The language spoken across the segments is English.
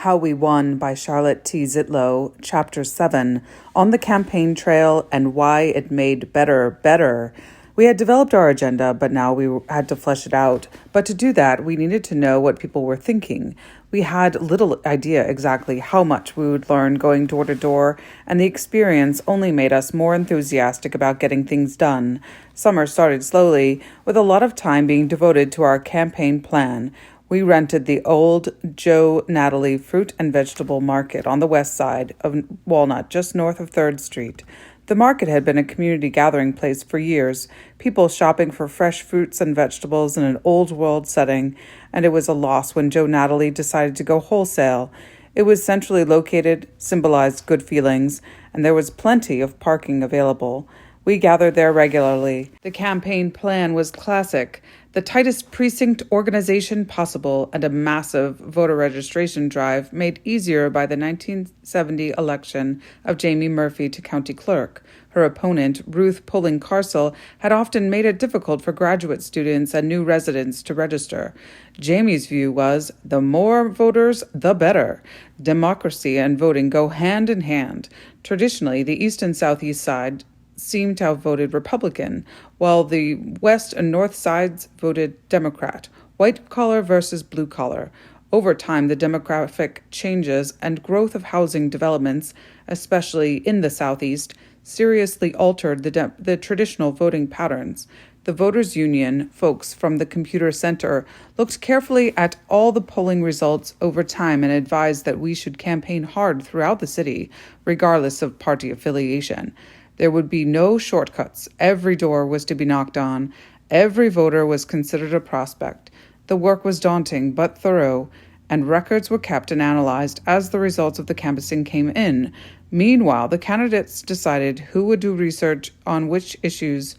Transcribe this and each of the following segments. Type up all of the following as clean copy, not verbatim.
How We Won by Charlotte T. Zitlow, Chapter 7, On the Campaign Trail and Why It Made Better. We had developed our agenda, but now we had to flesh it out. But to do that, we needed to know what people were thinking. We had little idea exactly how much we would learn going door to door, and the experience only made us more enthusiastic about getting things done. Summer started slowly, with a lot of time being devoted to our campaign plan. We rented the old Joe Natalie fruit and vegetable market on the west side of Walnut, just north of 3rd Street. The market had been a community gathering place for years, people shopping for fresh fruits and vegetables in an old-world setting, and it was a loss when Joe Natalie decided to go wholesale. It was centrally located, symbolized good feelings, and there was plenty of parking available. We gathered there regularly. The campaign plan was classic, the tightest precinct organization possible, and a massive voter registration drive made easier by the 1970 election of Jamie Murphy to county clerk. Her opponent, Ruth Pulling Carcel, had often made it difficult for graduate students and new residents to register. Jamie's view was, the more voters, the better. Democracy and voting go hand in hand. Traditionally, the east and southeast side seemed to have voted Republican, while the west and north sides voted Democrat, white collar versus blue collar. Over time, the demographic changes and growth of housing developments, especially in the southeast, seriously altered the traditional voting patterns. The Voters' Union folks from the computer center looked carefully at all the polling results over time and advised that we should campaign hard throughout the city, regardless of party affiliation. There would be no shortcuts. Every door was to be knocked on. Every voter was considered a prospect. The work was daunting but thorough, and records were kept and analyzed as the results of the canvassing came in. Meanwhile, the candidates decided who would do research on which issues.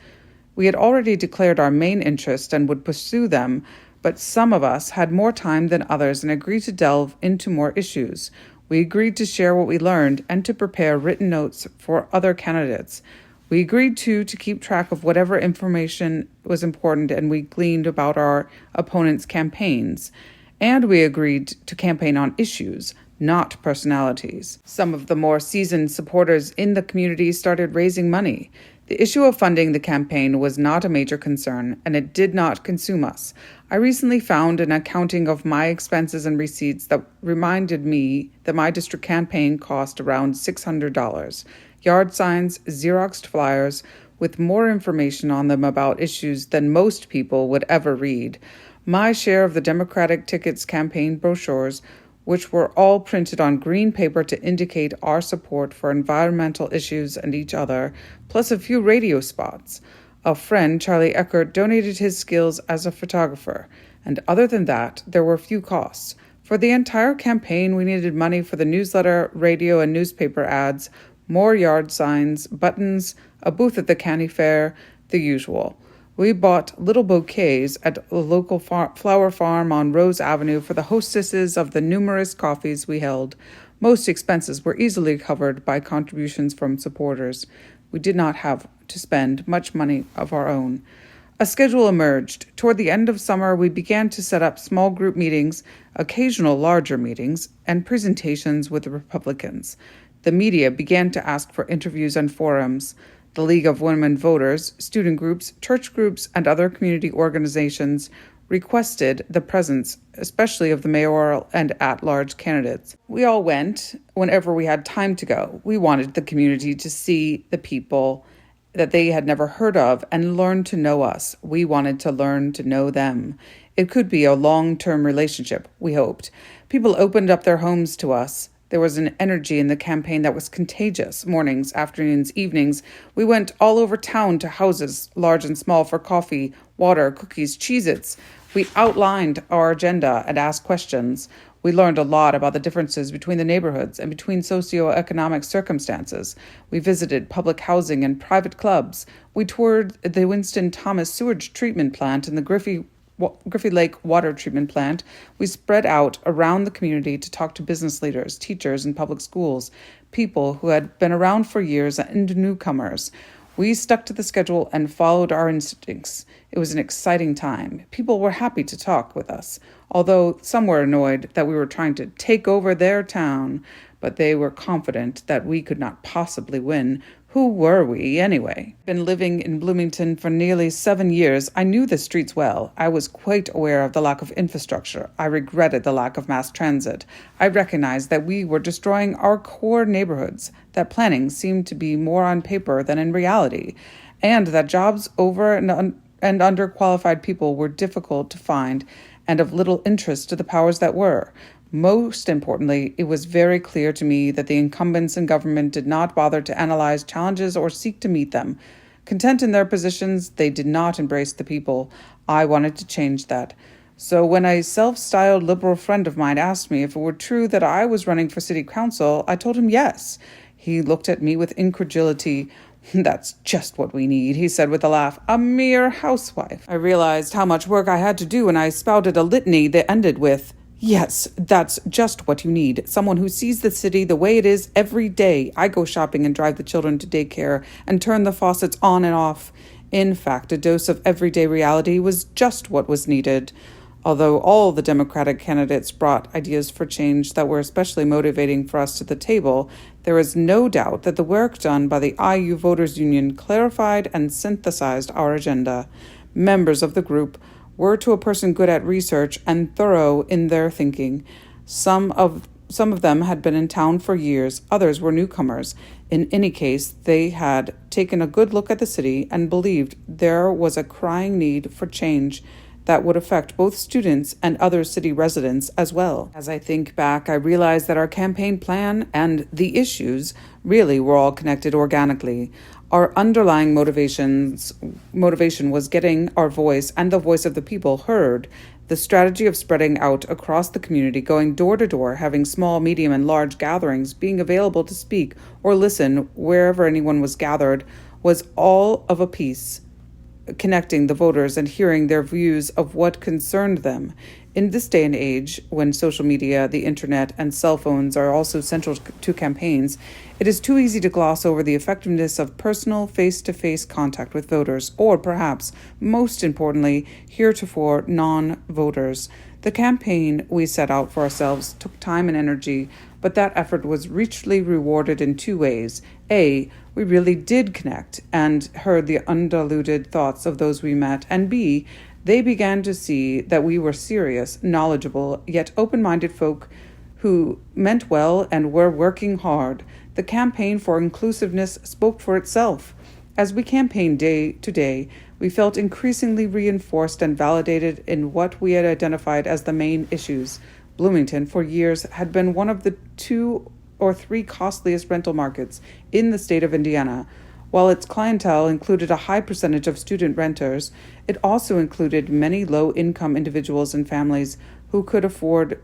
We had already declared our main interest and would pursue them, but some of us had more time than others and agreed to delve into more issues. We agreed to share what we learned and to prepare written notes for other candidates. We agreed to keep track of whatever information was important and we gleaned about our opponents' campaigns. And we agreed to campaign on issues, not personalities. Some of the more seasoned supporters in the community started raising money. The issue of funding the campaign was not a major concern, and it did not consume us. I recently found an accounting of my expenses and receipts that reminded me that my district campaign cost around $600. Yard signs, Xeroxed flyers, with more information on them about issues than most people would ever read. My share of the Democratic tickets campaign brochures, which were all printed on green paper to indicate our support for environmental issues and each other, plus a few radio spots. A friend, Charlie Eckert, donated his skills as a photographer, and other than that, there were few costs. For the entire campaign, we needed money for the newsletter, radio, and newspaper ads, more yard signs, buttons, a booth at the county fair, the usual. We bought little bouquets at a local flower farm on Rose Avenue for the hostesses of the numerous coffees we held. Most expenses were easily covered by contributions from supporters. We did not have to spend much money of our own. A schedule emerged. Toward the end of summer, we began to set up small group meetings, occasional larger meetings, and presentations with the Republicans. The media began to ask for interviews and forums. The League of Women Voters, student groups, church groups, and other community organizations requested the presence, especially of the mayoral and at-large candidates. We all went whenever we had time to go. We wanted the community to see the people that they had never heard of and learn to know us. We wanted to learn to know them. It could be a long-term relationship, we hoped. People opened up their homes to us. There was an energy in the campaign that was contagious. Mornings, afternoons, evenings, we went all over town to houses, large and small, for coffee, water, cookies, Cheez-Its. We outlined our agenda and asked questions. We learned a lot about the differences between the neighborhoods and between socioeconomic circumstances. We visited public housing and private clubs. We toured the Winston Thomas sewage treatment plant and the Griffey Lake water treatment plant. We spread out around the community to talk to business leaders, teachers in public schools, people who had been around for years, and newcomers. We stuck to the schedule and followed our instincts. It was an exciting time. People were happy to talk with us, although some were annoyed that we were trying to take over their town, but they were confident that we could not possibly win. Who were we, anyway? Been living in Bloomington for nearly 7 years. I knew the streets well. I was quite aware of the lack of infrastructure. I regretted the lack of mass transit. I recognized that we were destroying our core neighborhoods, that planning seemed to be more on paper than in reality, and that jobs over and underqualified people were difficult to find and of little interest to the powers that were. Most importantly, it was very clear to me that the incumbents in government did not bother to analyze challenges or seek to meet them. Content in their positions, they did not embrace the people. I wanted to change that. So when a self-styled liberal friend of mine asked me if it were true that I was running for city council, I told him yes. He looked at me with incredulity. "That's just what we need," he said with a laugh. "A mere housewife." I realized how much work I had to do, and I spouted a litany that ended with, "Yes, that's just what you need. Someone who sees the city the way it is every day. I go shopping and drive the children to daycare and turn the faucets on and off." In fact, a dose of everyday reality was just what was needed. Although all the Democratic candidates brought ideas for change that were especially motivating for us to the table, there is no doubt that the work done by the IU Voters Union clarified and synthesized our agenda. Members of the group were, to a person good at research and thorough in their thinking. Some of them had been in town for years, others were newcomers. In any case, they had taken a good look at the city and believed there was a crying need for change that would affect both students and other city residents as well. As I think back, I realize that our campaign plan and the issues really were all connected organically. Our underlying motivation was getting our voice and the voice of the people heard. The strategy of spreading out across the community, going door to door, having small, medium, and large gatherings, being available to speak or listen wherever anyone was gathered, was all of a piece, connecting the voters and hearing their views of what concerned them. In this day and age, when social media, the internet, and cell phones are also central to campaigns, it is too easy to gloss over the effectiveness of personal face-to-face contact with voters, or perhaps, most importantly, heretofore non-voters. The campaign we set out for ourselves took time and energy, but that effort was richly rewarded in two ways. A, we really did connect and heard the undiluted thoughts of those we met, and B, they began to see that we were serious, knowledgeable, yet open-minded folk who meant well and were working hard. The campaign for inclusiveness spoke for itself. As we campaigned day to day, we felt increasingly reinforced and validated in what we had identified as the main issues. Bloomington, for years, had been one of the 2 or 3 costliest rental markets in the state of Indiana. While its clientele included a high percentage of student renters, it also included many low-income individuals and families who could afford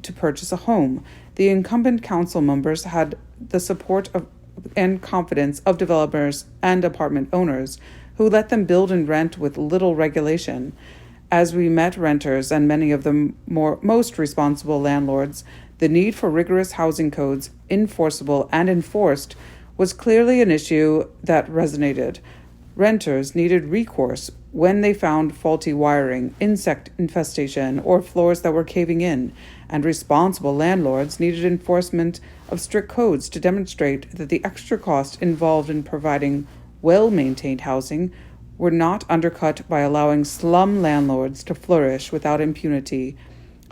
to purchase a home. The incumbent council members had the support of and confidence of developers and apartment owners who let them build and rent with little regulation. As we met renters and many of the most responsible landlords, the need for rigorous housing codes, enforceable and enforced, was clearly an issue that resonated. Renters needed recourse when they found faulty wiring, insect infestation, or floors that were caving in, and responsible landlords needed enforcement of strict codes to demonstrate that the extra cost involved in providing well-maintained housing were not undercut by allowing slum landlords to flourish without impunity.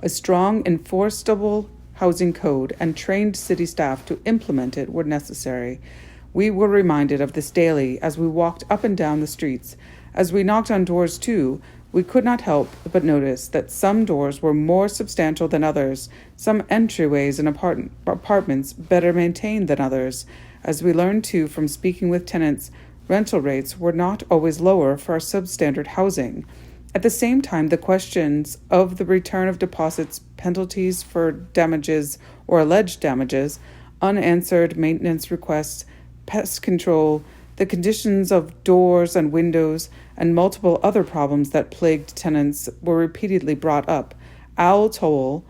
A strong, enforceable housing code and trained city staff to implement it were necessary. We were reminded of this daily as we walked up and down the streets. As we knocked on doors too, we could not help but notice that some doors were more substantial than others, some entryways in apartments better maintained than others. As we learned too from speaking with tenants, rental rates were not always lower for our substandard housing. At the same time, the questions of the return of deposits, penalties for damages or alleged damages, unanswered maintenance requests, pest control, the conditions of doors and windows, and multiple other problems that plagued tenants were repeatedly brought up. Al Toll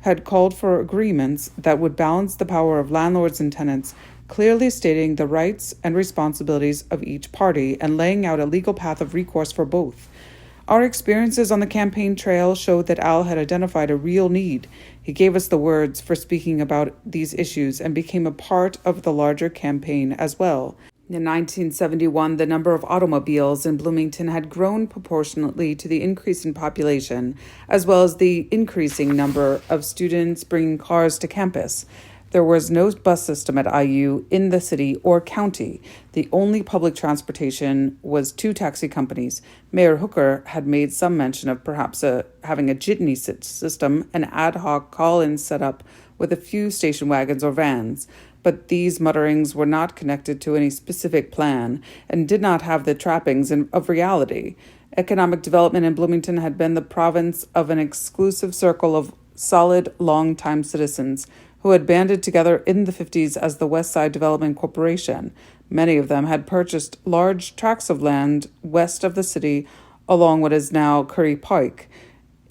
had called for agreements that would balance the power of landlords and tenants, clearly stating the rights and responsibilities of each party and laying out a legal path of recourse for both. Our experiences on the campaign trail showed that Al had identified a real need. He gave us the words for speaking about these issues and became a part of the larger campaign as well. In 1971, the number of automobiles in Bloomington had grown proportionately to the increase in population, as well as the increasing number of students bringing cars to campus. There was no bus system at IU in the city or county. The only public transportation was 2 taxi companies. Mayor Hooker had made some mention of perhaps having a jitney system, an ad hoc call-in setup with a few station wagons or vans. But these mutterings were not connected to any specific plan and did not have the trappings of reality. Economic development in Bloomington had been the province of an exclusive circle of solid, long-time citizens who had banded together in the 50s as the West Side Development Corporation. Many of them had purchased large tracts of land west of the city along what is now Curry Pike.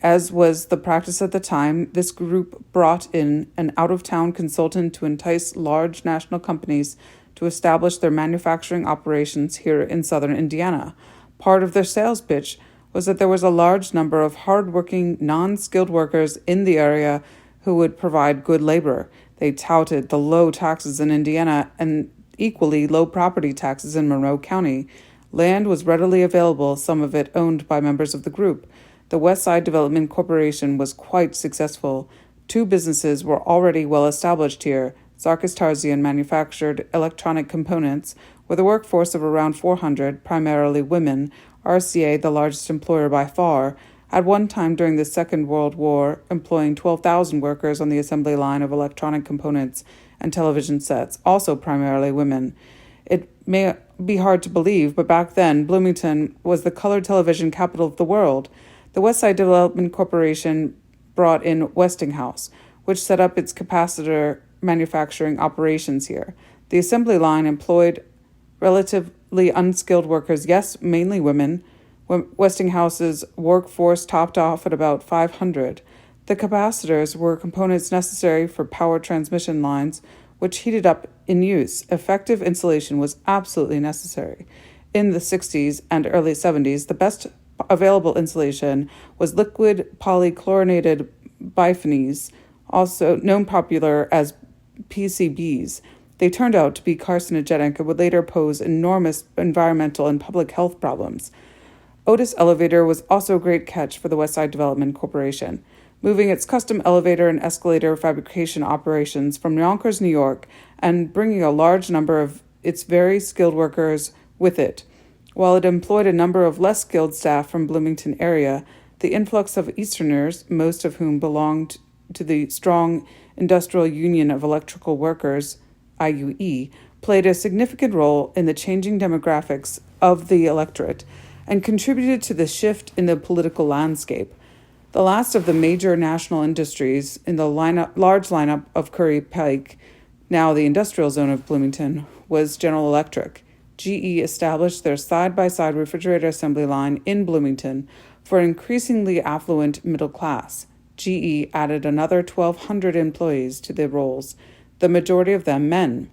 As was the practice at the time, this group brought in an out-of-town consultant to entice large national companies to establish their manufacturing operations here in southern Indiana. Part of their sales pitch was that there was a large number of hard-working, non-skilled workers in the area who would provide good labor. They touted the low taxes in Indiana and equally low property taxes in Monroe County. Land was readily available, some of it owned by members of the group. The West Side Development Corporation was quite successful. 2 businesses were already well established here. Zarkis Tarzian manufactured electronic components with a workforce of around 400, primarily women. RCA, the largest employer by far, at one time during the Second World War, employing 12,000 workers on the assembly line of electronic components and television sets, also primarily women. It may be hard to believe, but back then, Bloomington was the colored television capital of the world. The West Side Development Corporation brought in Westinghouse, which set up its capacitor manufacturing operations here. The assembly line employed relatively unskilled workers, yes, mainly women. Westinghouse's workforce topped off at about 500. The capacitors were components necessary for power transmission lines, which heated up in use. Effective insulation was absolutely necessary. In the 60s and early 70s, the best available insulation was liquid polychlorinated biphenyls, also known popular as PCBs. They turned out to be carcinogenic and would later pose enormous environmental and public health problems. Otis Elevator was also a great catch for the West Side Development Corporation, moving its custom elevator and escalator fabrication operations from Yonkers, New York, and bringing a large number of its very skilled workers with it. While it employed a number of less skilled staff from Bloomington area, the influx of Easterners, most of whom belonged to the strong Industrial Union of Electrical Workers, IUE, played a significant role in the changing demographics of the electorate and contributed to the shift in the political landscape. The last of the major national industries in the large lineup of Curry Pike, now the industrial zone of Bloomington, was General Electric. GE established their side-by-side refrigerator assembly line in Bloomington for an increasingly affluent middle class. GE added another 1,200 employees to the rolls, the majority of them men.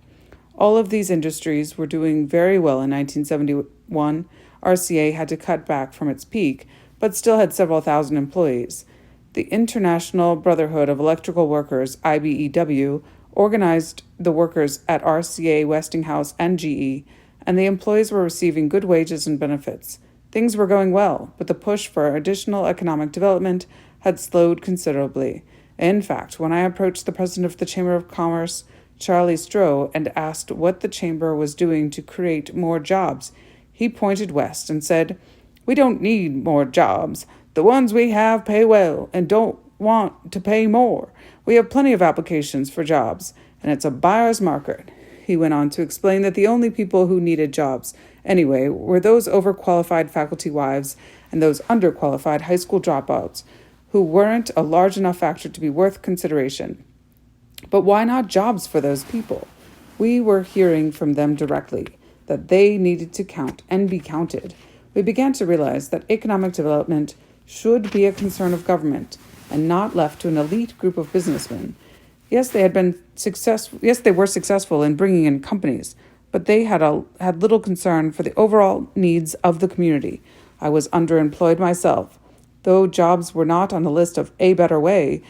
All of these industries were doing very well in 1971. RCA had to cut back from its peak, but still had several thousand employees. The International Brotherhood of Electrical Workers, IBEW, organized the workers at RCA, Westinghouse, and GE, and the employees were receiving good wages and benefits. Things were going well, but the push for additional economic development had slowed considerably. In fact, when I approached the president of the Chamber of Commerce, Charlie Stroh, and asked what the chamber was doing to create more jobs, he pointed west and said, "We don't need more jobs. The ones we have pay well and don't want to pay more. We have plenty of applications for jobs, and it's a buyer's market." He went on to explain that the only people who needed jobs, anyway, were those overqualified faculty wives and those underqualified high school dropouts who weren't a large enough factor to be worth consideration. But why not jobs for those people? We were hearing from them directly that they needed to count and be counted. We began to realize that economic development should be a concern of government and not left to an elite group of businessmen. Yes, they had been successful. Yes, they were successful in bringing in companies, but they had little concern for the overall needs of the community. I was underemployed myself. Though jobs were not on the list of a better way,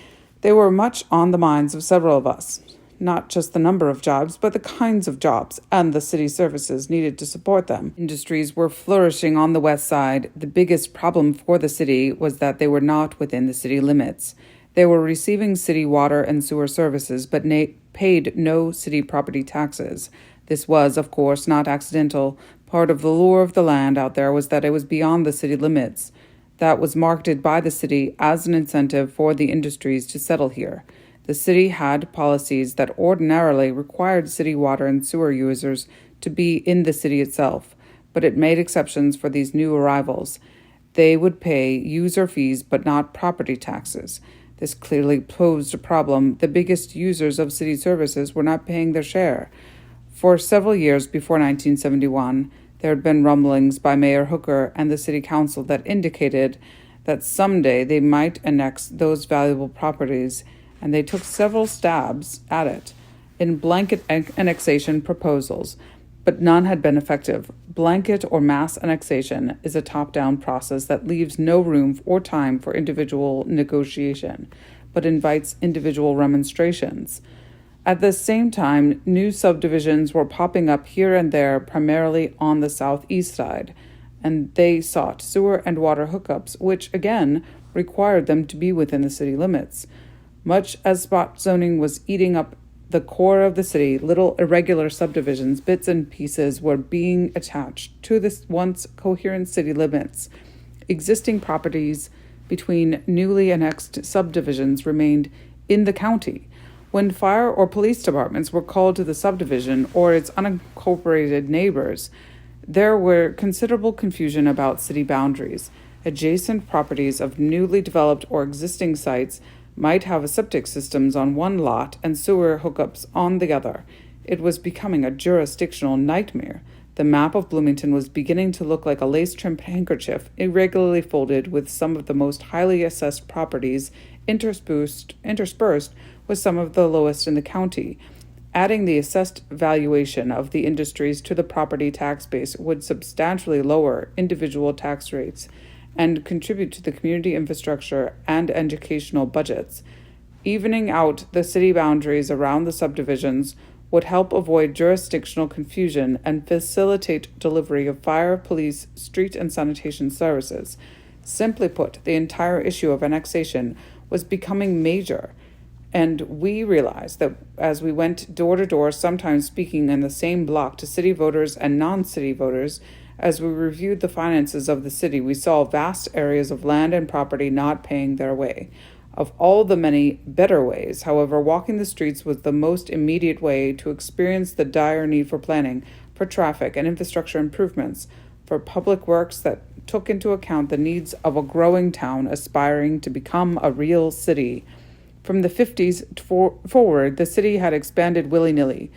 they were much on the minds of several of us. Not just the number of jobs, but the kinds of jobs and the city services needed to support them. Industries were flourishing on the west side. The biggest problem for the city was that they were not within the city limits. They were receiving city water and sewer services, but paid no city property taxes. This was, of course, not accidental. Part of the lure of the land out there was that it was beyond the city limits. That was marketed by the city as an incentive for the industries to settle here. The city had policies that ordinarily required city water and sewer users to be in the city itself, but it made exceptions for these new arrivals. They would pay user fees but not property taxes. This clearly posed a problem. The biggest users of city services were not paying their share. For several years before 1971, there had been rumblings by Mayor Hooker and the city council that indicated that someday they might annex those valuable properties, and they took several stabs at it in blanket annexation proposals, but none had been effective. Blanket or mass annexation is a top-down process that leaves no room or time for individual negotiation, but invites individual remonstrations. At the same time, new subdivisions were popping up here and there, primarily on the southeast side, and they sought sewer and water hookups, which, again, required them to be within the city limits. Much as spot zoning was eating up the core of the city, little irregular subdivisions, bits and pieces, were being attached to the once coherent city limits. Existing properties between newly annexed subdivisions remained in the county. When fire or police departments were called to the subdivision or its unincorporated neighbors, there were considerable confusion about city boundaries. Adjacent properties of newly developed or existing sites might have septic systems on one lot and sewer hookups on the other. It was becoming a jurisdictional nightmare. The map of Bloomington was beginning to look like a lace-trimmed handkerchief, irregularly folded, with some of the most highly assessed properties interspersed with some of the lowest in the county. Adding the assessed valuation of the industries to the property tax base would substantially lower individual tax rates and contribute to the community infrastructure and educational budgets. Evening out the city boundaries around the subdivisions would help avoid jurisdictional confusion and facilitate delivery of fire, police, street, and sanitation services. Simply put, the entire issue of annexation was becoming major, and we realized that as we went door to door, sometimes speaking in the same block to city voters and non-city voters, as we reviewed the finances of the city, we saw vast areas of land and property not paying their way. Of all the many better ways, however, walking the streets was the most immediate way to experience the dire need for planning, for traffic and infrastructure improvements, for public works that took into account the needs of a growing town aspiring to become a real city. From the 50s forward, the city had expanded willy-nilly.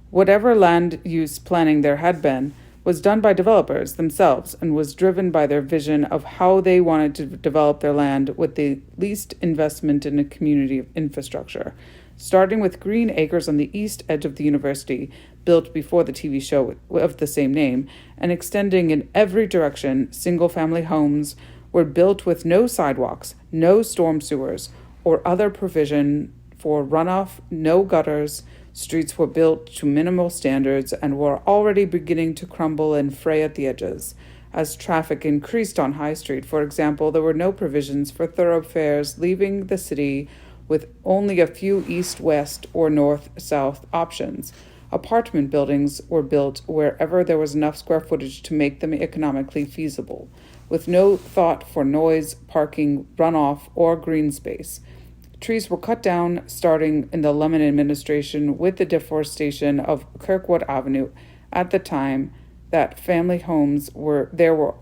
Whatever land use planning there had been was done by developers themselves and was driven by their vision of how they wanted to develop their land with the least investment in a community infrastructure. Starting with green acres on the east edge of the university, built before the TV show of the same name, and extending in every direction, single-family homes were built with no sidewalks, no storm sewers, or other provision for runoff, no gutters. Streets were built to minimal standards and were already beginning to crumble and fray at the edges. As traffic increased on High Street, for example, there were no provisions for thoroughfares leaving the city, with only a few east-west or north-south options. Apartment buildings were built wherever there was enough square footage to make them economically feasible, with no thought for noise, parking, runoff, or green space. Trees were cut down starting in the Lemon administration with the deforestation of Kirkwood Avenue. At the time that family homes were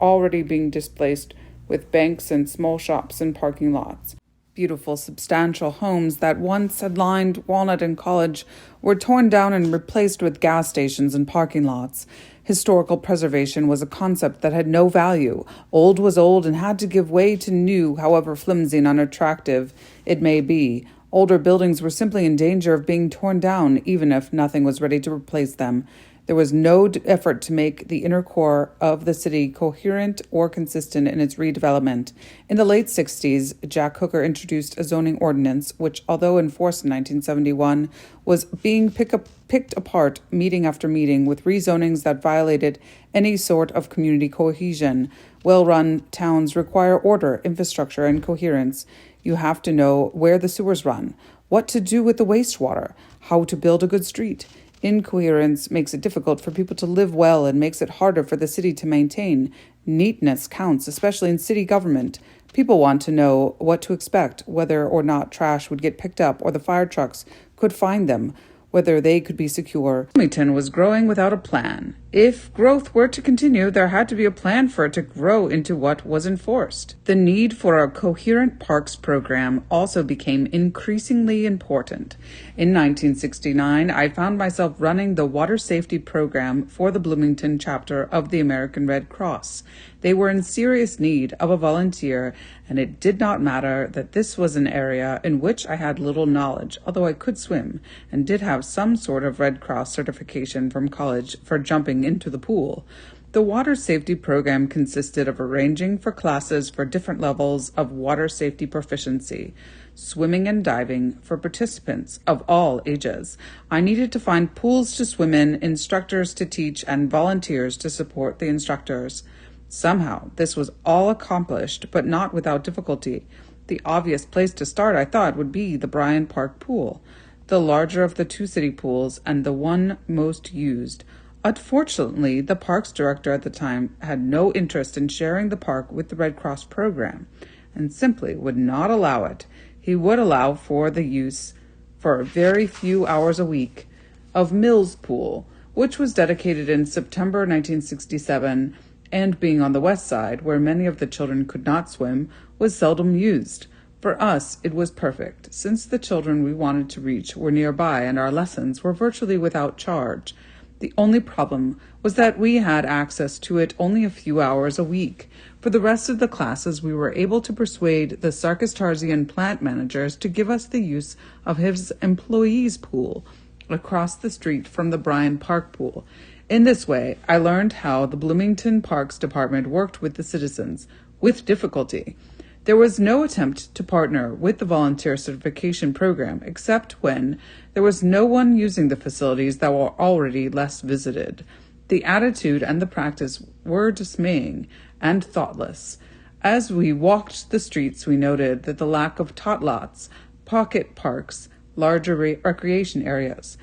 already being displaced with banks and small shops and parking lots. Beautiful, substantial homes that once had lined Walnut and College were torn down and replaced with gas stations and parking lots. Historical preservation was a concept that had no value. Old was old and had to give way to new, however flimsy and unattractive it may be. Older buildings were simply in danger of being torn down, even if nothing was ready to replace them. There was no effort to make the inner core of the city coherent or consistent in its redevelopment. In the late 60s, Jack Hooker introduced a zoning ordinance, which, although enforced in 1971, was being picked apart meeting after meeting with rezonings that violated any sort of community cohesion. Well-run towns require order, infrastructure, and coherence. You have to know where the sewers run, what to do with the wastewater, how to build a good street. Incoherence makes it difficult for people to live well and makes it harder for the city to maintain. Neatness counts, especially in city government. People want to know what to expect, whether or not trash would get picked up or the fire trucks could find them, whether they could be secure. Bloomington was growing without a plan. If growth were to continue, there had to be a plan for it to grow into what was enforced. The need for a coherent parks program also became increasingly important. In 1969, I found myself running the water safety program for the Bloomington chapter of the American Red Cross. They were in serious need of a volunteer, and it did not matter that this was an area in which I had little knowledge, although I could swim and did have some sort of Red Cross certification from college for jumping into the pool. The water safety program consisted of arranging for classes for different levels of water safety proficiency, swimming and diving for participants of all ages. I needed to find pools to swim in, instructors to teach, and volunteers to support the instructors. Somehow, this was all accomplished, but not without difficulty. The obvious place to start, I thought, would be the Bryant Park pool, the larger of the two city pools and the one most used. Unfortunately, the parks director at the time had no interest in sharing the park with the Red Cross program and simply would not allow it. He would allow for the use for a very few hours a week of Mills Pool, which was dedicated in September 1967, and being on the west side, where many of the children could not swim, was seldom used. For us, it was perfect, since the children we wanted to reach were nearby and our lessons were virtually without charge. The only problem was that we had access to it only a few hours a week. For the rest of the classes, we were able to persuade the Sarkis-Tarzian plant managers to give us the use of his employees' pool across the street from the Bryant Park pool. In this way, I learned how the Bloomington Parks Department worked with the citizens, with difficulty. There was no attempt to partner with the volunteer certification program, except when there was no one using the facilities that were already less visited. The attitude and the practice were dismaying and thoughtless. As we walked the streets, we noted that the lack of tot lots, pocket parks, larger recreation areas.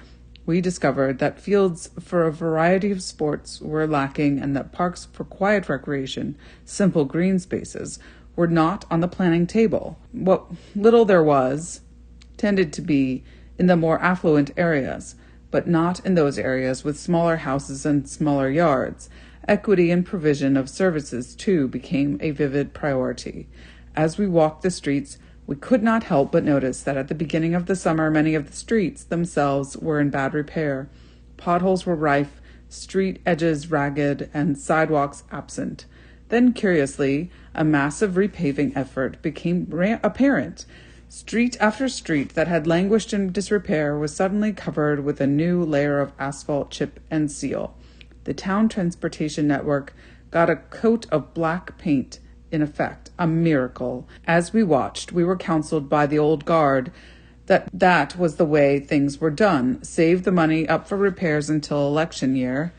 We discovered that fields for a variety of sports were lacking and that parks for quiet recreation, simple green spaces, were not on the planning table. What little there was tended to be in the more affluent areas, but not in those areas with smaller houses and smaller yards. Equity and provision of services, too, became a vivid priority. As we walked the streets, we could not help but notice that at the beginning of the summer, many of the streets themselves were in bad repair. Potholes were rife, street edges ragged, and sidewalks absent. Then, curiously, a massive repaving effort became apparent. Street after street that had languished in disrepair was suddenly covered with a new layer of asphalt chip and seal. The town transportation network got a coat of black paint, in effect, a miracle. As we watched, we were counseled by the old guard that was the way things were done. Save the money up for repairs until election year.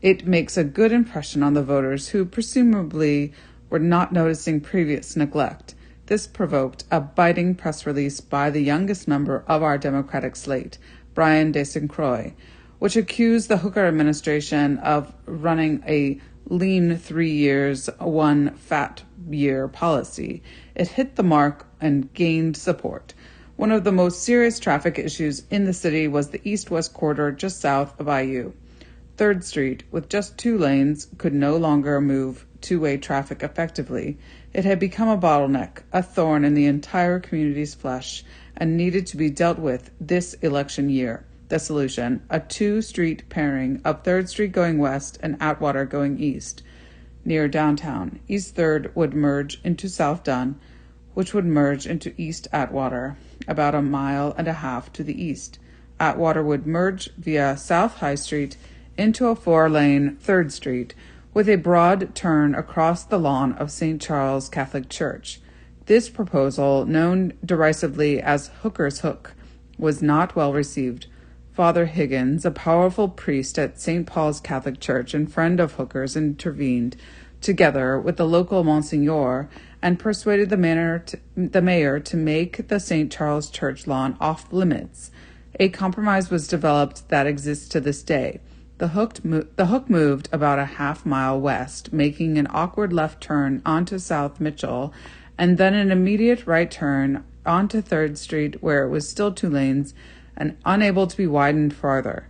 It makes a good impression on the voters who presumably were not noticing previous neglect. This provoked a biting press release by the youngest member of our Democratic slate, Brian de St. Croix, which accused the Hooker administration of running a lean 3 years, one fat year policy. It hit the mark and gained support. One of the most serious traffic issues in the city was the east-west corridor just south of IU. 3rd Street, with just 2 lanes, could no longer move two-way traffic effectively. It had become a bottleneck, a thorn in the entire community's flesh, and needed to be dealt with this election year. The solution, a 2-street pairing of 3rd Street going west and Atwater going east. Near downtown, East 3rd would merge into South Dunn, which would merge into East Atwater, about a mile and a half to the east. Atwater would merge via South High Street into a 4-lane 3rd Street, with a broad turn across the lawn of St. Charles Catholic Church. This proposal, known derisively as Hooker's Hook, was not well received. Father Higgins, a powerful priest at St. Paul's Catholic Church and friend of Hooker's, intervened, together with the local Monsignor, and persuaded the mayor to make the St. Charles Church lawn off-limits. A compromise was developed that exists to this day. The hook moved about a half-mile west, making an awkward left turn onto South Mitchell, and then an immediate right turn onto 3rd Street, where it was still 2 lanes and unable to be widened farther.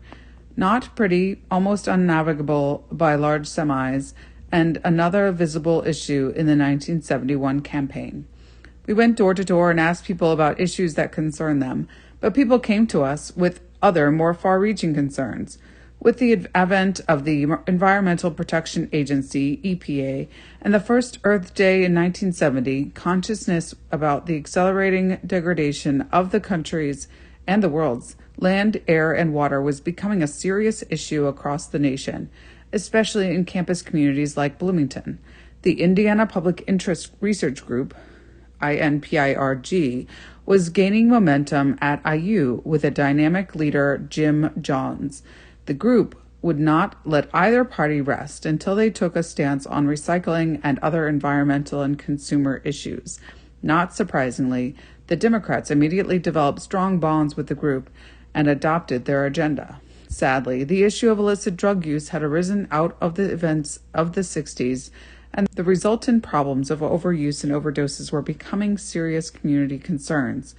Not pretty, almost unnavigable by large semis, and another visible issue in the 1971 campaign. We went door to door and asked people about issues that concern them, but people came to us with other, more far-reaching concerns. With the advent of the Environmental Protection Agency, EPA, and the first Earth Day in 1970, consciousness about the accelerating degradation of the country's and the world's land, air, and water was becoming a serious issue across the nation, especially in campus communities like Bloomington. The Indiana Public Interest Research Group, INPIRG, was gaining momentum at IU with a dynamic leader, Jim Johns. The group would not let either party rest until they took a stance on recycling and other environmental and consumer issues. Not surprisingly, the Democrats immediately developed strong bonds with the group and adopted their agenda. Sadly, the issue of illicit drug use had arisen out of the events of the 60s, and the resultant problems of overuse and overdoses were becoming serious community concerns.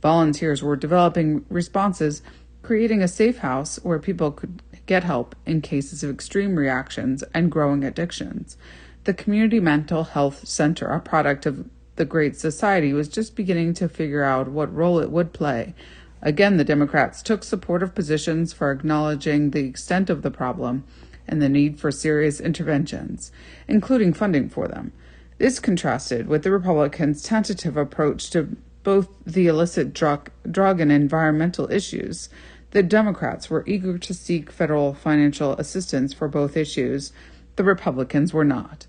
Volunteers were developing responses, creating a safe house where people could get help in cases of extreme reactions and growing addictions. The Community Mental Health Center, a product of the Great Society, was just beginning to figure out what role it would play. Again, the Democrats took supportive positions for acknowledging the extent of the problem and the need for serious interventions, including funding for them. This contrasted with the Republicans' tentative approach to both the illicit drug and environmental issues. The Democrats were eager to seek federal financial assistance for both issues. The Republicans were not.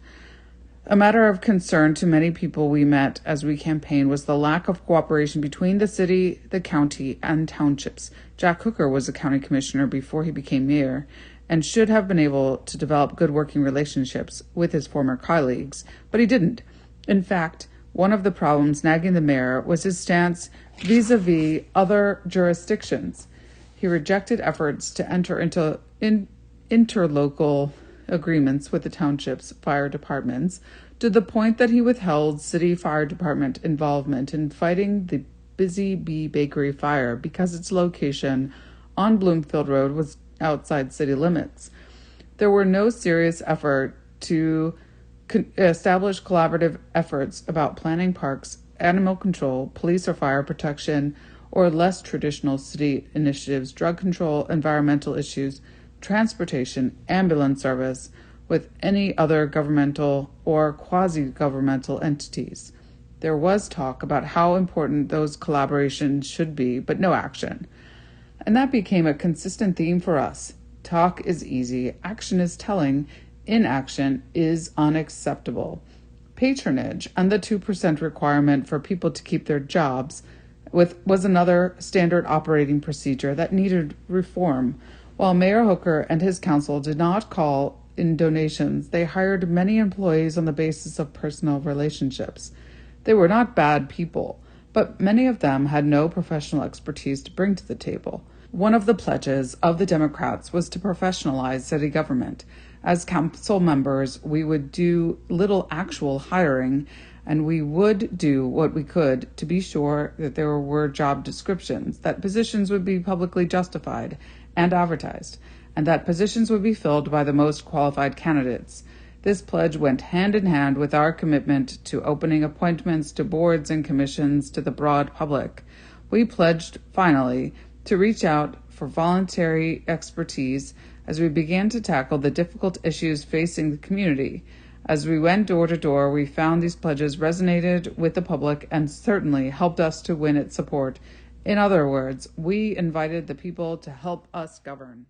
A matter of concern to many people we met as we campaigned was the lack of cooperation between the city, the county, and townships. Jack Hooker was a county commissioner before he became mayor and should have been able to develop good working relationships with his former colleagues, but he didn't. In fact, one of the problems nagging the mayor was his stance vis-a-vis other jurisdictions. He rejected efforts to enter into interlocal agreements with the township's fire departments, to the point that he withheld city fire department involvement in fighting the Busy Bee Bakery fire because its location on Bloomfield Road was outside city limits. There were no serious effort to establish collaborative efforts about planning parks, animal control, police or fire protection, or less traditional city initiatives, drug control, environmental issues, transportation, ambulance service, with any other governmental or quasi-governmental entities. There was talk about how important those collaborations should be, but no action. And that became a consistent theme for us. Talk is easy, action is telling, inaction is unacceptable. Patronage and the 2% requirement for people to keep their jobs was another standard operating procedure that needed reform. While Mayor Hooker and his council did not call in donations, they hired many employees on the basis of personal relationships. They were not bad people, but many of them had no professional expertise to bring to the table. One of the pledges of the Democrats was to professionalize city government. As council members, we would do little actual hiring, and we would do what we could to be sure that there were job descriptions, that positions would be publicly justified and advertised, and that positions would be filled by the most qualified candidates. This pledge went hand in hand with our commitment to opening appointments to boards and commissions to the broad public. We pledged, finally, to reach out for voluntary expertise as we began to tackle the difficult issues facing the community. As we went door to door, we found these pledges resonated with the public and certainly helped us to win its support. In other words, we invited the people to help us govern.